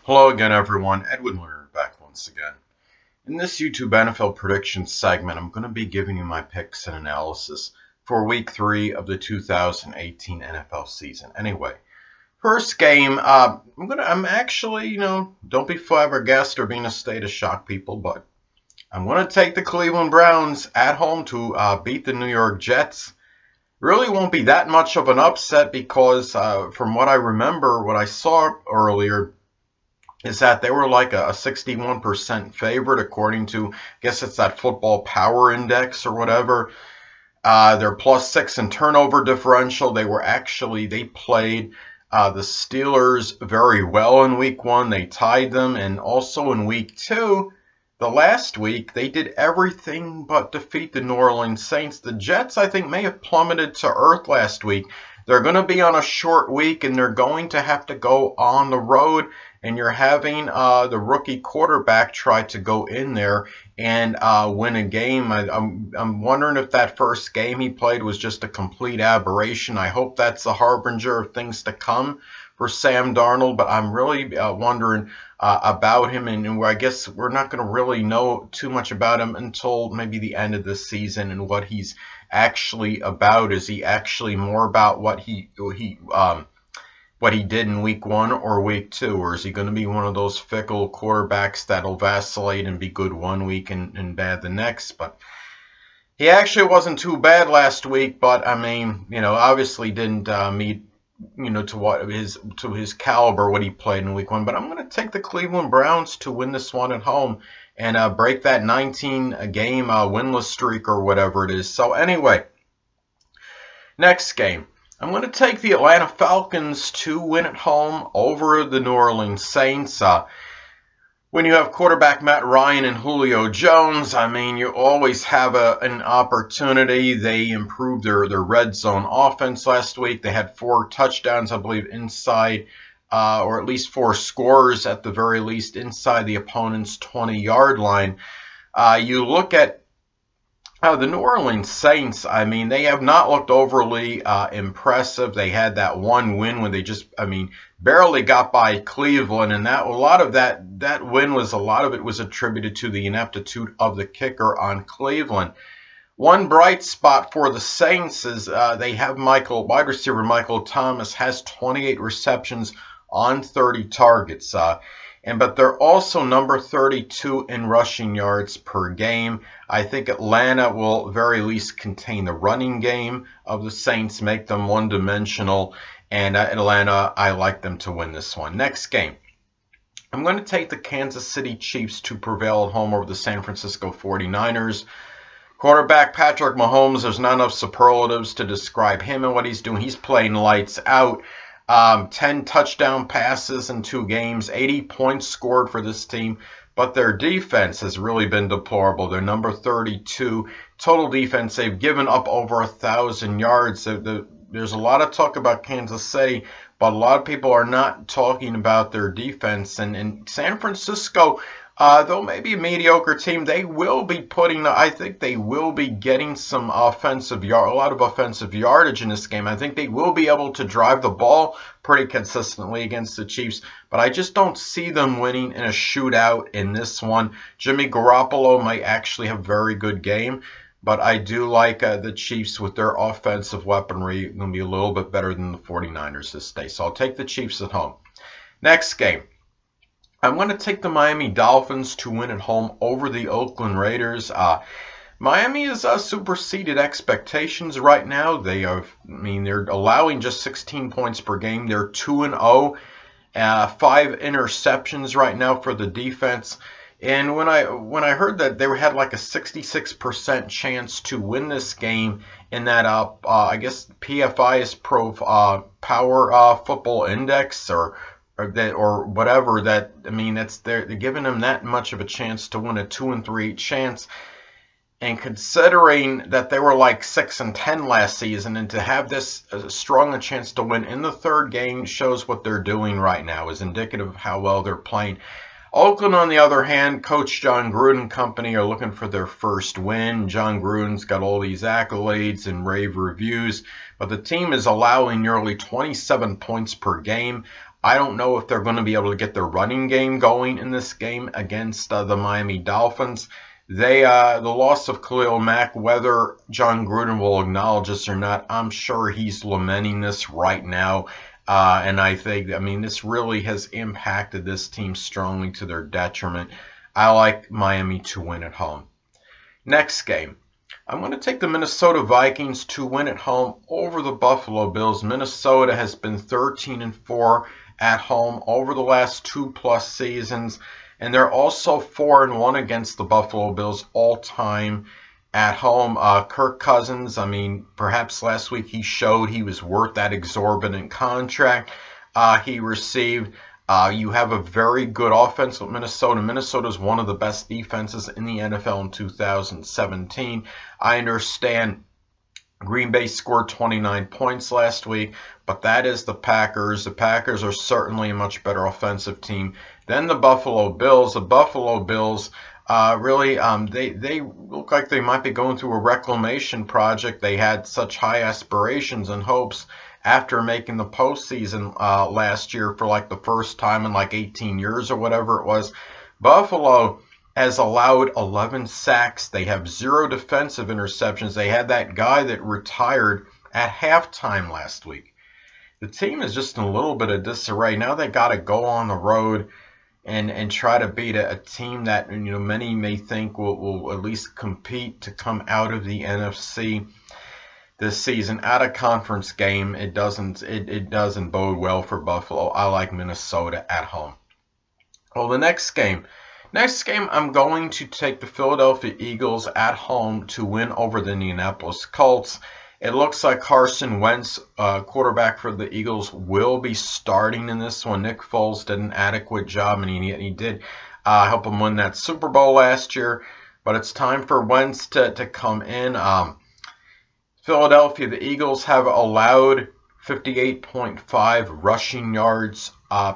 Hello again, everyone. Edwin Learnard back once again. In this YouTube NFL prediction segment, I'm going to be giving you my picks and analysis for Week 3 of the 2018 NFL season. Anyway, first game, I'm actually, don't be flabbergasted or be in a state of shock, people, but I'm going to take the Cleveland Browns at home to beat the New York Jets. Really won't be that much of an upset because from what I remember, what I saw earlier, is that they were like a 61% favorite according to, I guess it's that Football Power Index or whatever. They're +6 in turnover differential. They played the Steelers very well in Week 1. They tied them. And also in Week 2, the last week, they did everything but defeat the New Orleans Saints. The Jets, I think, may have plummeted to earth last week. They're going to be on a short week, and they're going to have to go on the road. And you're having the rookie quarterback try to go in there and win a game. I'm wondering if that first game he played was just a complete aberration. I hope that's a harbinger of things to come for Sam Darnold, but I'm really wondering about him, and I guess we're not going to really know too much about him until maybe the end of the season and what he's actually about. Is he actually more about what he did in Week 1 or Week 2, or is he going to be one of those fickle quarterbacks that'll vacillate and be good one week and bad the next? But he actually wasn't too bad last week, but I mean, obviously didn't meet, to his caliber what he played in Week 1. But I'm going to take the Cleveland Browns to win this one at home and break that 19-game winless streak or whatever it is. So anyway, next game. I'm going to take the Atlanta Falcons to win at home over the New Orleans Saints. When you have quarterback Matt Ryan and Julio Jones, I mean, you always have an opportunity. They improved their red zone offense last week. They had 4 touchdowns, I believe, inside, or at least 4 scores at the very least inside the opponent's 20-yard line. You look at the New Orleans Saints, I mean, they have not looked overly impressive. They had that one win when they just, barely got by Cleveland, and a lot of it was attributed to the ineptitude of the kicker on Cleveland. One bright spot for the Saints is they have wide receiver Michael Thomas has 28 receptions on 30 targets. But they're also number 32 in rushing yards per game. I think Atlanta will very least contain the running game of the Saints, make them one-dimensional. And Atlanta, I like them to win this one. Next game. I'm going to take the Kansas City Chiefs to prevail at home over the San Francisco 49ers. Quarterback Patrick Mahomes, there's not enough superlatives to describe him and what he's doing. He's playing lights out. 10 touchdown passes in 2 games, 80 points scored for this team, but their defense has really been deplorable. They're number 32 total defense. They've given up over 1,000 yards. There's a lot of talk about Kansas City, but a lot of people are not talking about their defense. And in San Francisco, though maybe a mediocre team, they will be I think they will be getting a lot of offensive yardage in this game. I think they will be able to drive the ball pretty consistently against the Chiefs, but I just don't see them winning in a shootout in this one. Jimmy Garoppolo might actually have a very good game, but I do like the Chiefs with their offensive weaponry. Going to be a little bit better than the 49ers this day, so I'll take the Chiefs at home. Next game. I'm going to take the Miami Dolphins to win at home over the Oakland Raiders. Miami has superseded expectations right now. They're allowing just 16 points per game. They're 2-0, 5 interceptions right now for the defense. And when I heard that they had like a 66% chance to win this game in that I guess PFI's Pro Power Football Index or whatever, they're giving them that much of a chance to win, a 2-3 chance. And considering that they were like 6-10 last season, and to have this strong a chance to win in the third game shows what they're doing right now, is indicative of how well they're playing. Oakland, on the other hand, Coach John Gruden and company are looking for their first win. John Gruden's got all these accolades and rave reviews, but the team is allowing nearly 27 points per game. I don't know if they're going to be able to get their running game going in this game against the Miami Dolphins. The loss of Khalil Mack, whether John Gruden will acknowledge this or not, I'm sure he's lamenting this right now. And I think, this really has impacted this team strongly to their detriment. I like Miami to win at home. Next game, I'm going to take the Minnesota Vikings to win at home over the Buffalo Bills. Minnesota has been 13-4 at home over the last 2+ seasons, and they're also 4-1 against the Buffalo Bills all time at home. Kirk Cousins, perhaps last week he showed he was worth that exorbitant contract he received. You have a very good offense with Minnesota. Minnesota is one of the best defenses in the NFL in 2017. I understand Green Bay scored 29 points last week, but that is the Packers. The Packers are certainly a much better offensive team than the Buffalo Bills. The Buffalo Bills they look like they might be going through a reclamation project. They had such high aspirations and hopes after making the postseason last year for like the first time in like 18 years or whatever it was. Buffalo has allowed 11 sacks. They have 0 defensive interceptions. They had that guy that retired at halftime last week. The team is just in a little bit of disarray. Now they got to go on the road and try to beat a team that many may think will at least compete to come out of the NFC this season. Out of conference game, it doesn't bode well for Buffalo. I like Minnesota at home. Well, the next game, I'm going to take the Philadelphia Eagles at home to win over the Indianapolis Colts. It looks like Carson Wentz, quarterback for the Eagles, will be starting in this one. Nick Foles did an adequate job, and he did help them win that Super Bowl last year. But it's time for Wentz to come in. Philadelphia, the Eagles have allowed 58.5 rushing yards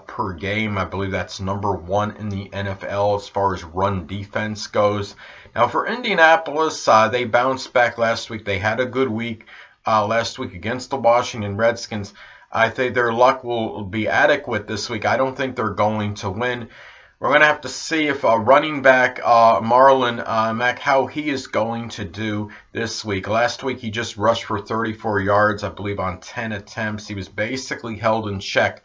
per game. I believe that's number 1 in the NFL as far as run defense goes. Now for Indianapolis, they bounced back last week. They had a good week last week against the Washington Redskins. I think their luck will be adequate this week. I don't think they're going to win. We're going to have to see if running back Marlon Mack, how he is going to do this week. Last week he just rushed for 34 yards, I believe, on 10 attempts. He was basically held in check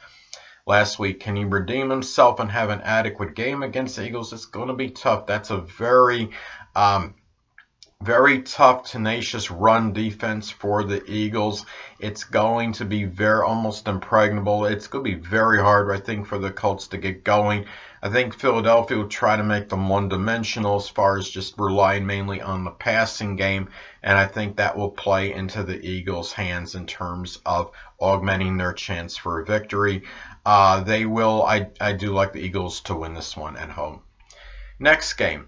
last week. Can he redeem himself and have an adequate game against the Eagles? It's going to be tough. That's a very tough, tenacious run defense for the Eagles. It's going to be almost impregnable. It's going to be very hard, I think, for the Colts to get going. I think Philadelphia will try to make them one-dimensional as far as just relying mainly on the passing game, and I think that will play into the Eagles' hands in terms of augmenting their chance for a victory. I do like the Eagles to win this one at home. Next game,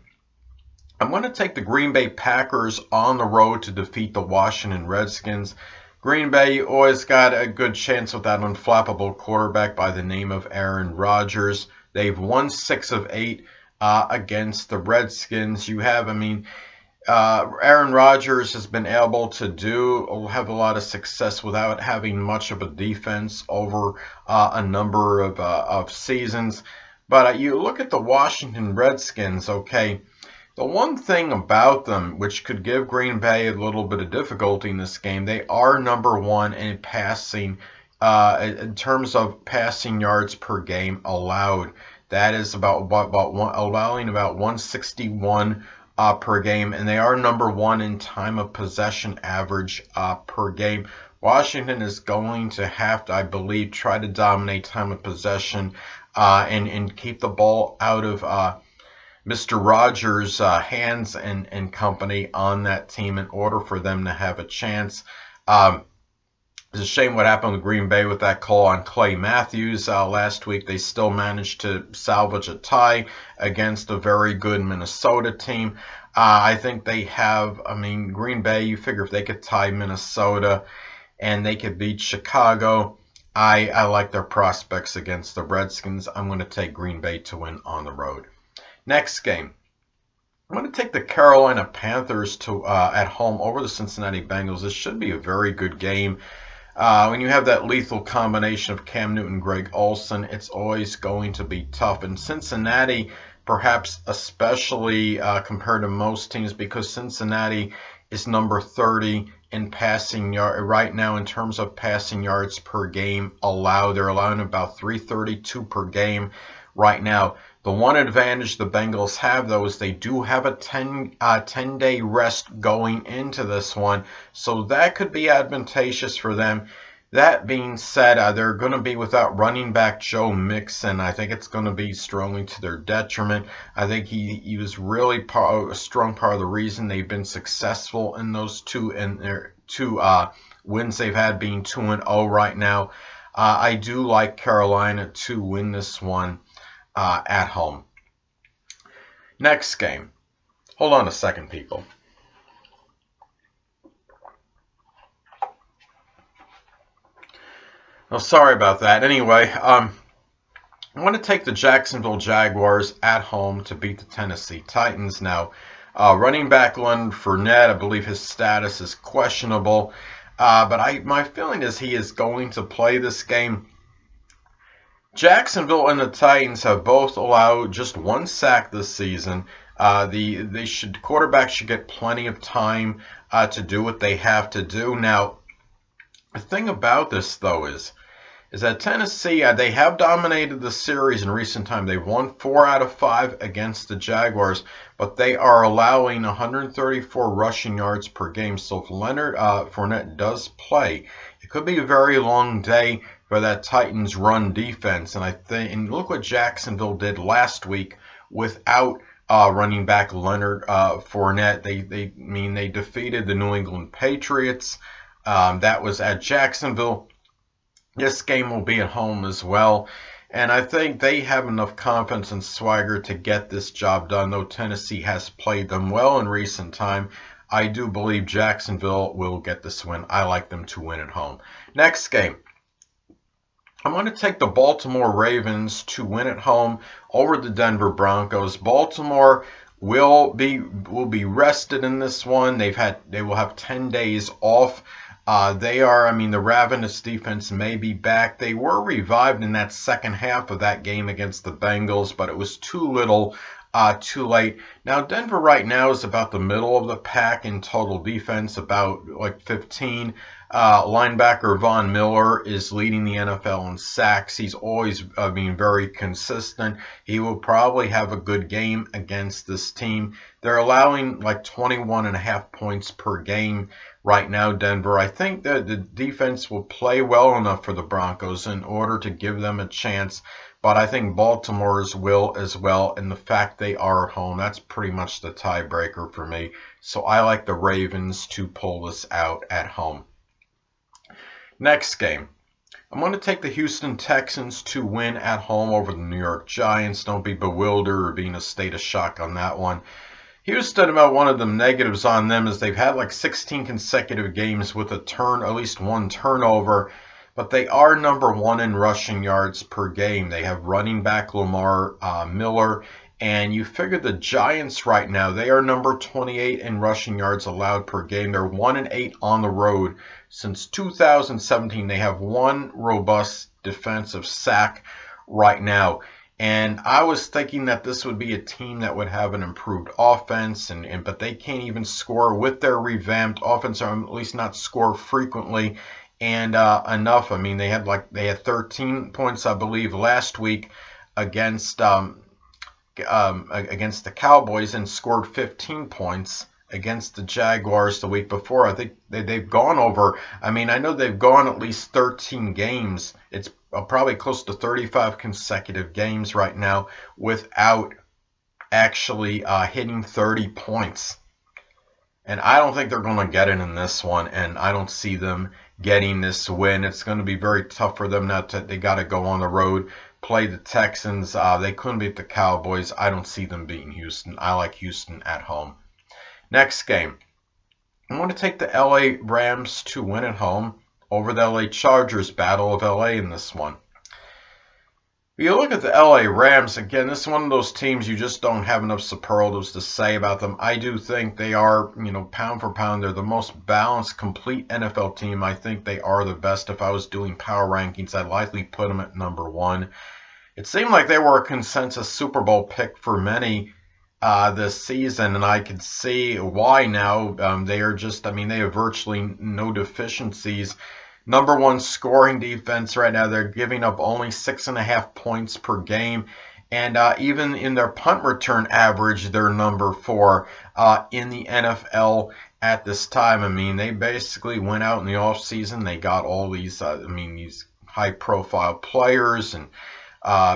I'm going to take the Green Bay Packers on the road to defeat the Washington Redskins. Green Bay always got a good chance with that unflappable quarterback by the name of Aaron Rodgers. They've won 6 of 8 against the Redskins. You have, Aaron Rodgers has been able to have a lot of success without having much of a defense over a number of seasons. But you look at the Washington Redskins, okay, the one thing about them which could give Green Bay a little bit of difficulty in this game, they are number 1 in passing, in terms of passing yards per game allowed. That is allowing about 161 per game, and they are number 1 in time of possession average per game. Washington is going to have to, I believe, try to dominate time of possession and keep the ball out of Mr. Rodgers' hands and company on that team in order for them to have a chance. It's a shame what happened with Green Bay with that call on Clay Matthews last week. They still managed to salvage a tie against a very good Minnesota team. I think they have, Green Bay, you figure if they could tie Minnesota and they could beat Chicago, I like their prospects against the Redskins. I'm going to take Green Bay to win on the road. Next game, I'm going to take the Carolina Panthers to at home over the Cincinnati Bengals. This should be a very good game. When you have that lethal combination of Cam Newton, Greg Olsen, it's always going to be tough. And Cincinnati, perhaps especially compared to most teams, because Cincinnati is number 30 in passing yard right now in terms of passing yards per game allowed. They're allowing about 332 per game right now. The one advantage the Bengals have, though, is they do have a 10-day rest going into this one, so that could be advantageous for them. That being said, they're going to be without running back Joe Mixon. I think it's going to be strongly to their detriment. I think he was really a strong part of the reason they've been successful in those two wins they've had, being 2-0 right now. I do like Carolina to win this one at home. Next game. Hold on a second, people. Oh, sorry about that. Anyway, I want to take the Jacksonville Jaguars at home to beat the Tennessee Titans. Now, running back Leonard Fournette, I believe his status is questionable, but my feeling is he is going to play this game. Jacksonville and the Titans have both allowed just one sack this season. Quarterbacks should get plenty of time to do what they have to do. Now, the thing about this, though, is that Tennessee, they have dominated the series in recent time. They've won 4 out of 5 against the Jaguars, but they are allowing 134 rushing yards per game. So if Leonard Fournette does play, it could be a very long day for that Titans run defense. And look what Jacksonville did last week without running back Leonard Fournette. They defeated the New England Patriots. That was at Jacksonville. This game will be at home as well. And I think they have enough confidence and swagger to get this job done, though Tennessee has played them well in recent time. I do believe Jacksonville will get this win. I like them to win at home. Next game. I'm going to take the Baltimore Ravens to win at home over the Denver Broncos. Baltimore will be rested in this one. They will have 10 days off. The Ravenous defense may be back. They were revived in that second half of that game against the Bengals, but it was too little, too late. Now, Denver right now is about the middle of the pack in total defense, about like 15. Linebacker Von Miller is leading the NFL in sacks. He's always been very consistent. He will probably have a good game against this team. They're allowing like 21.5 points per game right now, Denver. I think that the defense will play well enough for the Broncos in order to give them a chance, but I think Baltimore's will as well, and the fact they are at home, that's pretty much the tiebreaker for me. So I like the Ravens to pull this out at home. Next game. I'm going to take the Houston Texans to win at home over the New York Giants. Don't be bewildered or be in a state of shock on that one. Houston, about one of the negatives on them is they've had like 16 consecutive games with at least one turnover, but they are number 1 in rushing yards per game. They have running back Lamar Miller, and you figure the Giants right now, they are number 28 in rushing yards allowed per game. They're 1-8 on the road. Since 2017, they have one robust defensive sack right now. And I was thinking that this would be a team that would have an improved offense, but they can't even score with their revamped offense, or at least not score frequently and enough. I mean, they had 13 points, I believe, last week against the Cowboys, and scored 15 points against the Jaguars the week before. I think they've gone over. I know they've gone at least 13 games. It's probably close to 35 consecutive games right now without actually hitting 30 points. And I don't think they're going to get it in this one, and I don't see them getting this win. It's going to be very tough for them now. They got to go on the road, play the Texans. They couldn't beat the Cowboys. I don't see them beating Houston. I like Houston at home. Next game. I'm going to take the LA Rams to win at home over the LA Chargers. Battle of LA in this one. If you look at the LA Rams, again, this is one of those teams you just don't have enough superlatives to say about them. I do think they are, pound for pound, they're the most balanced, complete NFL team. I think they are the best. If I was doing power rankings, I'd likely put them at number one. It seemed like they were a consensus Super Bowl pick for many this season, and I can see why now. They are just, they have virtually no deficiencies. Number one scoring defense right now. They're giving up only 6.5 points per game. And even in their punt return average, they're number four in the NFL at this time. They basically went out in the offseason. They got all these, these high-profile players. And,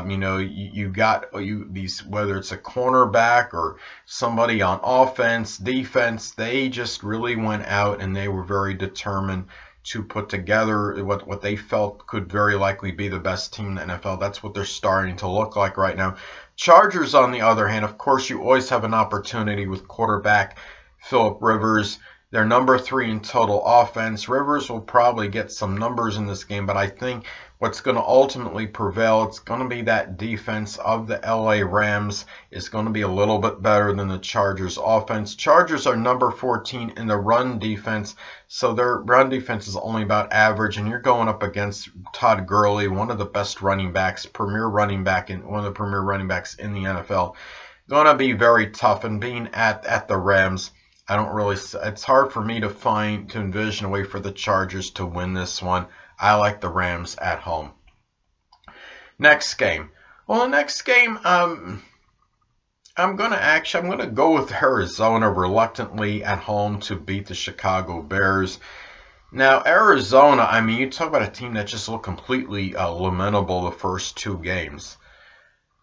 you got these, whether it's a cornerback or somebody on offense, defense, they just really went out and they were very determined to put together what they felt could very likely be the best team in the NFL. That's what they're starting to look like right now. Chargers, on the other hand, of course, you always have an opportunity with quarterback Phillip Rivers. They're number 3 in total offense. Rivers will probably get some numbers in this game, but I think what's going to ultimately prevail, it's going to be that defense of the LA Rams is going to be a little bit better than the Chargers offense. Chargers are number 14 in the run defense, so their run defense is only about average, and you're going up against Todd Gurley, one of the best running backs, one of the premier running backs in the NFL. Going to be very tough, and being at the Rams, it's hard for me to envision a way for the Chargers to win this one. I like the Rams at home. Next game. Well, the next game, I'm going to go with Arizona reluctantly at home to beat the Chicago Bears. Now, Arizona, you talk about a team that just looked completely lamentable the first 2 games.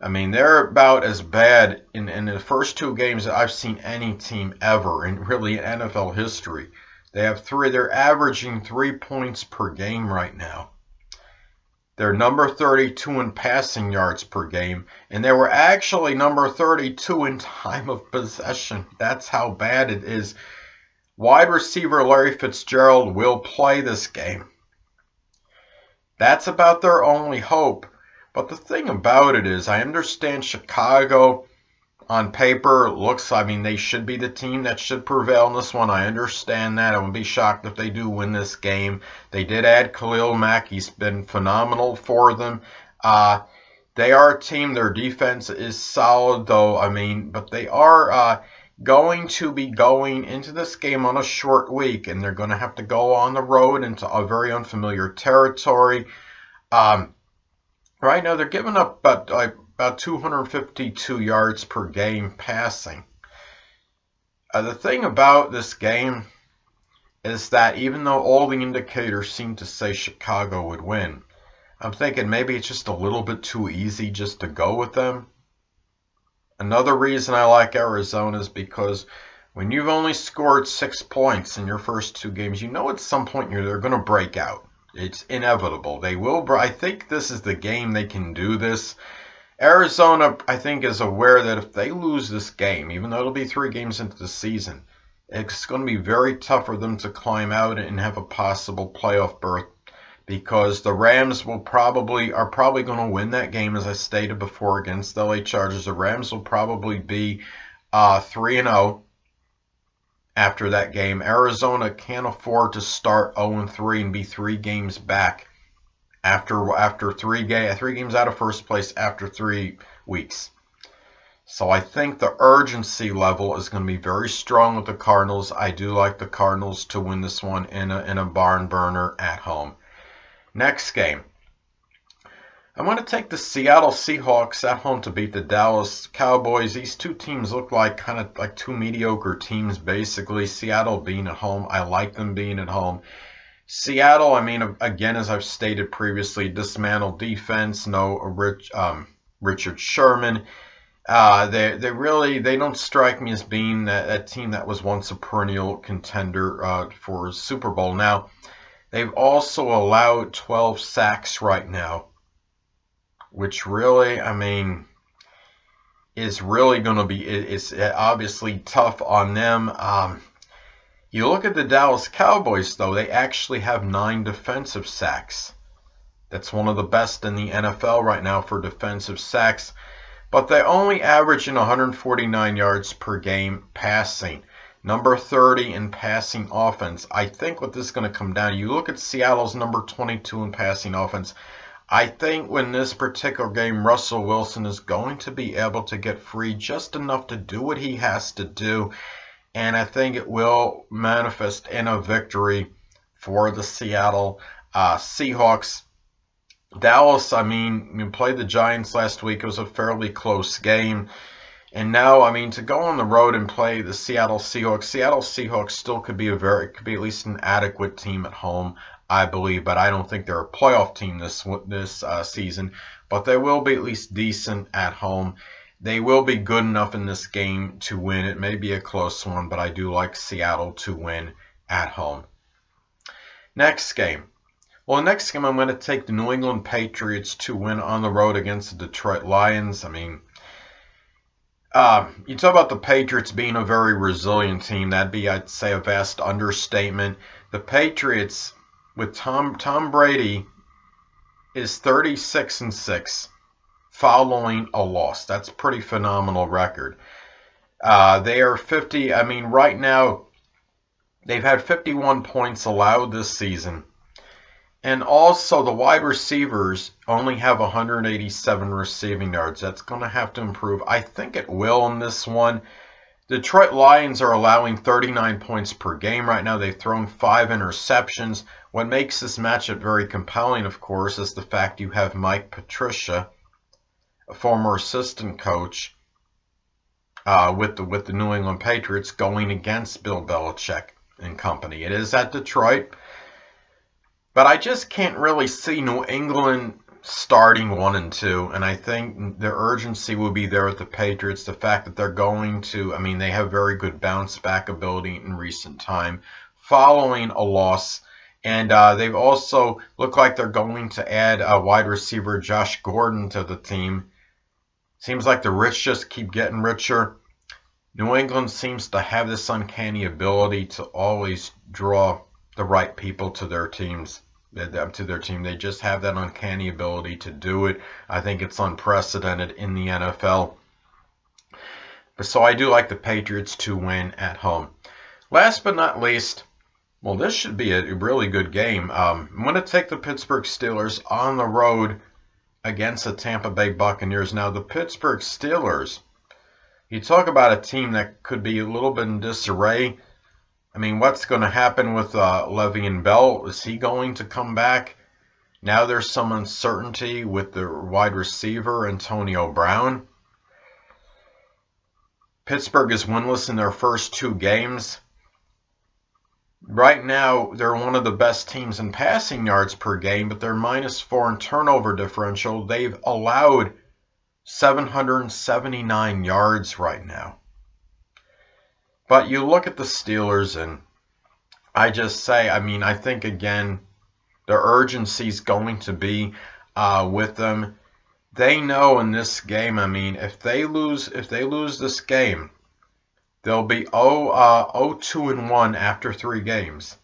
They're about as bad in the first 2 games that I've seen any team ever in really NFL history. They're averaging 3 points per game right now. They're number 32 in passing yards per game, and they were actually number 32 in time of possession. That's how bad it is. Wide receiver Larry Fitzgerald will play this game. That's about their only hope. But the thing about it is, I understand Chicago on paper looks, they should be the team that should prevail in this one. I understand that. I wouldn't be shocked if they do win this game. They did add Khalil Mack. He's been phenomenal for them. They are a team. Their defense is solid, though. But they are going to be going into this game on a short week, and they're going to have to go on the road into a very unfamiliar territory. Right now, they're giving up about 252 yards per game passing. The thing about this game is that even though all the indicators seem to say Chicago would win, I'm thinking maybe it's just a little bit too easy just to go with them. Another reason I like Arizona is because when you've only scored 6 points in your first 2 games, at some point they're going to break out. It's inevitable. They will. I think this is the game they can do this. Arizona, I think, is aware that if they lose this game, even though it'll be 3 games into the season, it's going to be very tough for them to climb out and have a possible playoff berth, because the Rams are probably going to win that game, as I stated before, against the LA Chargers. The Rams will probably be 3-0. After that game. Arizona can't afford to start 0-3 and be 3 games back after 3 games out of first place after 3 weeks. So I think the urgency level is going to be very strong with the Cardinals. I do like the Cardinals to win this one in a barn burner at home. Next game. I'm going to take the Seattle Seahawks at home to beat the Dallas Cowboys. These 2 teams look like 2 mediocre teams, basically. Seattle being at home, I like them being at home. Seattle, again, as I've stated previously, dismantled defense, no Richard Sherman. They don't strike me as being that team that was once a perennial contender for Super Bowl. Now, they've also allowed 12 sacks right now, which really, is really going to be, it's obviously tough on them. You look at the Dallas Cowboys, though, they actually have 9 defensive sacks. That's one of the best in the NFL right now for defensive sacks. But they only average in 149 yards per game passing. Number 30 in passing offense. I think what this is going to come down to, you look at Seattle's number 22 in passing offense. I think when this particular game, Russell Wilson is going to be able to get free just enough to do what he has to do. And I think it will manifest in a victory for the Seattle Seahawks. Dallas, I mean, you played the Giants last week. It was a fairly close game. And now, I mean, to go on the road and play the Seattle Seahawks still could be at least an adequate team at home, I believe. But I don't think they're a playoff team this season. But they will be at least decent at home. They will be good enough in this game to win. It may be a close one, but I do like Seattle to win at home. Next game. Well, the next game I'm going to take the New England Patriots to win on the road against the Detroit Lions. I mean, you talk about the Patriots being a very resilient team. That'd be, I'd say, a vast understatement. The Patriots, with Tom Brady, is 36-6 following a loss. That's a pretty phenomenal record. They are 50. I mean, right now, they've had 51 points allowed this season. And also, the wide receivers only have 187 receiving yards. That's going to have to improve. I think it will in this one. Detroit Lions are allowing 39 points per game right now. They've thrown 5 interceptions. What makes this matchup very compelling, of course, is the fact you have Mike Patricia, a former assistant coach with the New England Patriots, going against Bill Belichick and company. It is at Detroit. But I just can't really see New England starting 1-2, and I think the urgency will be there with the Patriots. The fact that they're going to, I mean, they have very good bounce back ability in recent time following a loss. And they've also looked like they're going to add wide receiver Josh Gordon to the team. Seems like the rich just keep getting richer. New England seems to have this uncanny ability to always draw the right people to their teams. They just have that uncanny ability to do it. I think it's unprecedented in the NFL. But so I do like the Patriots to win at home. Last but not least, well, this should be a really good game. I'm going to take the Pittsburgh Steelers on the road against the Tampa Bay Buccaneers. Now, the Pittsburgh Steelers, you talk about a team that could be a little bit in disarray. I mean, what's going to happen with Le'Veon Bell? Is he going to come back? Now there's some uncertainty with the wide receiver, Antonio Brown. Pittsburgh is winless in their first 2 games. Right now, they're one of the best teams in passing yards per game, but they're -4 in turnover differential. They've allowed 779 yards right now. But you look at the Steelers, and I just say, I mean, I think, again, the urgency is going to be with them. They know in this game, I mean, if they lose this game, they'll be 0-2-1 after 3 games.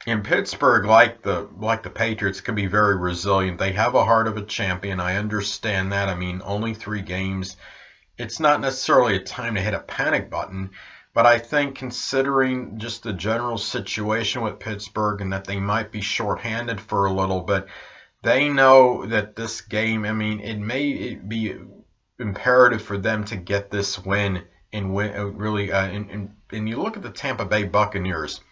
And Pittsburgh, like the Patriots, could be very resilient. They have a heart of a champion. I understand that. I mean, only 3 games. It's not necessarily a time to hit a panic button, but I think considering just the general situation with Pittsburgh and that they might be shorthanded for a little bit, they know that this game, I mean, it may be imperative for them to get this win and win really. And you look at the Tampa Bay Buccaneers,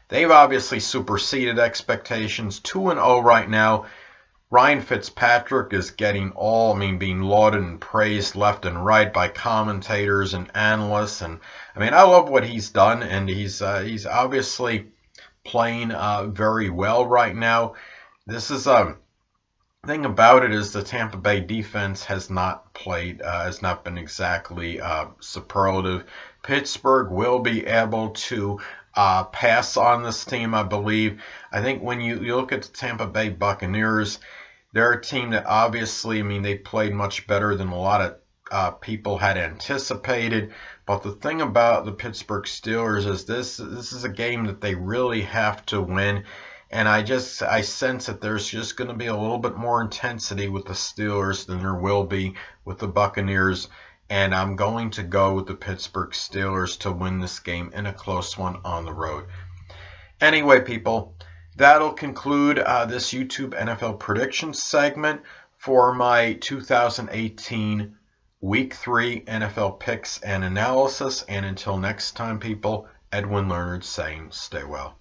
they've obviously superseded expectations. 2-0 right now. Ryan Fitzpatrick is getting being lauded and praised left and right by commentators and analysts. And I mean, I love what he's done, and he's obviously playing very well right now. This is thing about it is the Tampa Bay defense has not been exactly superlative. Pittsburgh will be able to pass on this team, I believe. I think when you look at the Tampa Bay Buccaneers, they're a team that obviously, I mean, they played much better than a lot of people had anticipated. But the thing about the Pittsburgh Steelers is this is a game that they really have to win. And I sense that there's just going to be a little bit more intensity with the Steelers than there will be with the Buccaneers. And I'm going to go with the Pittsburgh Steelers to win this game in a close one on the road. Anyway, people, that'll conclude this YouTube NFL predictions segment for my 2018 Week 3 NFL picks and analysis. And until next time, people, Edwin Learnard saying stay well.